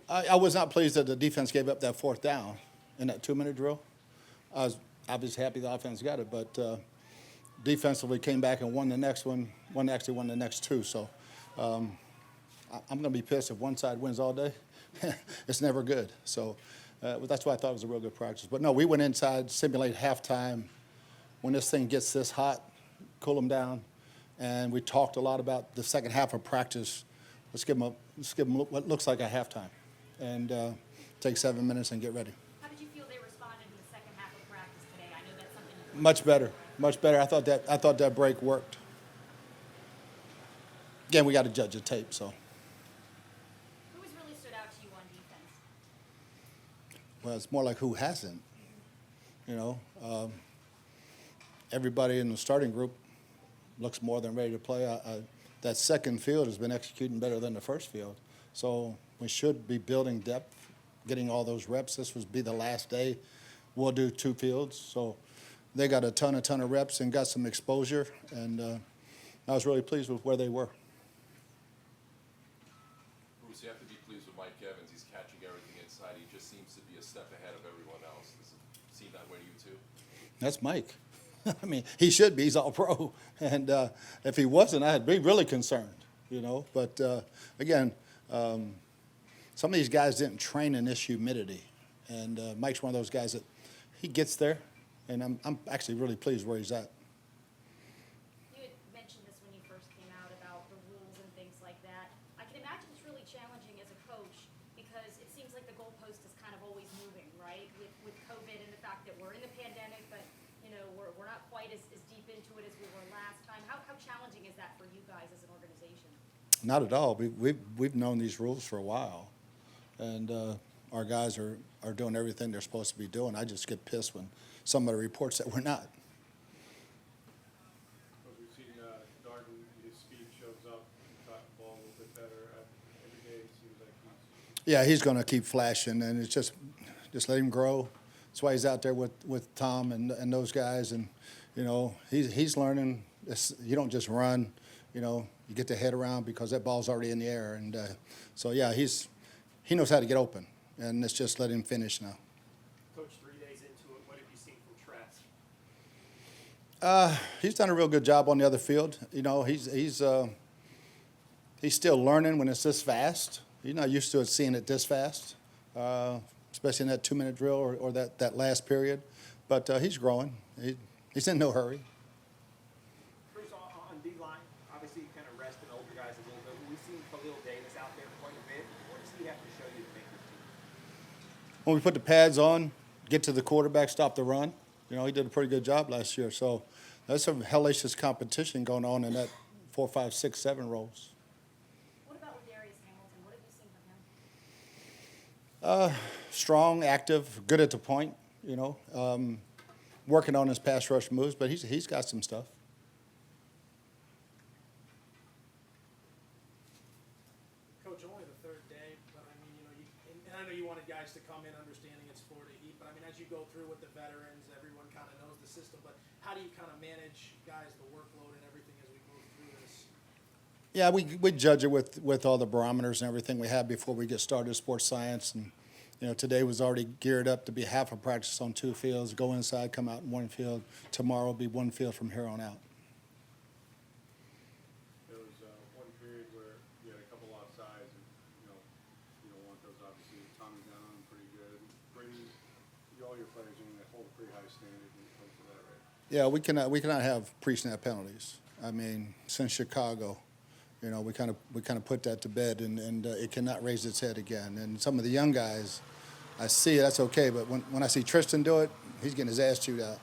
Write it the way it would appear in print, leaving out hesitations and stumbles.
I was not pleased that the defense gave up that fourth down in that 2-minute drill. I was obviously happy the offense got it, but defensively came back and won the next one. Actually won the next two. So I'm going to be pissed if one side wins all day. It's never good. So that's why I thought it was a real good practice. But no, we went inside, simulated halftime. When this thing gets this hot, cool them down. And we talked a lot about the second half of practice. Let's give them what looks like a halftime, and take 7 minutes and get ready. How did you feel they responded in the second half of practice today? I know that's something. Much better, much better. I thought that break worked. Again, we got to judge the tape, so. Who has really stood out to you on defense? Well, it's more like who hasn't. You know, everybody in the starting group looks more than ready to play. That second field has been executing better than the first field. So we should be building depth, getting all those reps. This would be the last day. We'll do 2 fields. So they got a ton of reps and got some exposure. And I was really pleased with where they were. Bruce, you have to be pleased with Mike Evans. He's catching everything inside. He just seems to be a step ahead of everyone else. Does it seem that way to you too? That's Mike. I mean, he should be. He's all pro. And if he wasn't, I'd be really concerned, you know. But, again, some of these guys didn't train in this humidity. And Mike's one of those guys that he gets there. And I'm actually really pleased where he's at. You had mentioned this when you first came out about the rules and things like that. I can imagine it's really challenging as a coach because it seems like the goalpost is kind of always moving, right? With COVID and the fact that we're in the pandemic, but you know we're not quite as deep into it as we were last time. How challenging is that for you guys as an organization? Not at all. We've known these rules for a while. And our guys are doing everything they're supposed to be doing. I just get pissed when somebody reports that we're not. We've seen Darden, his speed shows up, caught the ball a little bit better. Every day it seems like Yeah, he's going to keep flashing, and it's just let him grow. That's why he's out there with Tom and those guys. And, you know, he's learning. You don't just run, you know, you get the head around because that ball's already in the air. And so, yeah, he knows how to get open, and let's just let him finish now. Coach, 3 days into it, what have you seen from Trask? He's done a real good job on the other field. You know, he's still learning when it's this fast. He's not used to seeing it this fast, especially in that 2-minute drill or that last period. But he's growing. He's in no hurry. Bruce, on D-line, obviously you kind of rested older guys a little bit. We've seen Khalil Davis out there quite a bit. What does he have to show you to make this team? When we put the pads on, get to the quarterback, stop the run, you know, he did a pretty good job last year. So there's some hellacious competition going on in that 4, 5, 6, 7 roles. What about with Darius Hamilton? What have you seen from him? Strong, active, good at the point, you know, working on his pass rush moves, but he's got some stuff. Coach, only the third day, but I mean, you know, and I know you wanted guys to come in understanding it's Florida Heat, but I mean, as you go through with the veterans, everyone kind of knows the system, but how do you kind of manage guys, the workload and everything as we go through this? Yeah, we judge it with all the barometers and everything we have before we get started in sports science. And, you know, today was already geared up to be half a practice on 2 fields, go inside, come out in 1 field. Tomorrow will be 1 field from here on out. there was one period where you had a couple offsides, and you don't want those. Obviously, Tommy's down on them pretty good. All your players hold a pretty high standard when it comes to that, right? Yeah, we cannot have pre-snap penalties. I mean, since Chicago, you know, we kind of put that to bed, and it cannot raise its head again. And some of the young guys, I see that's okay, but when I see Tristan do it, he's getting his ass chewed out.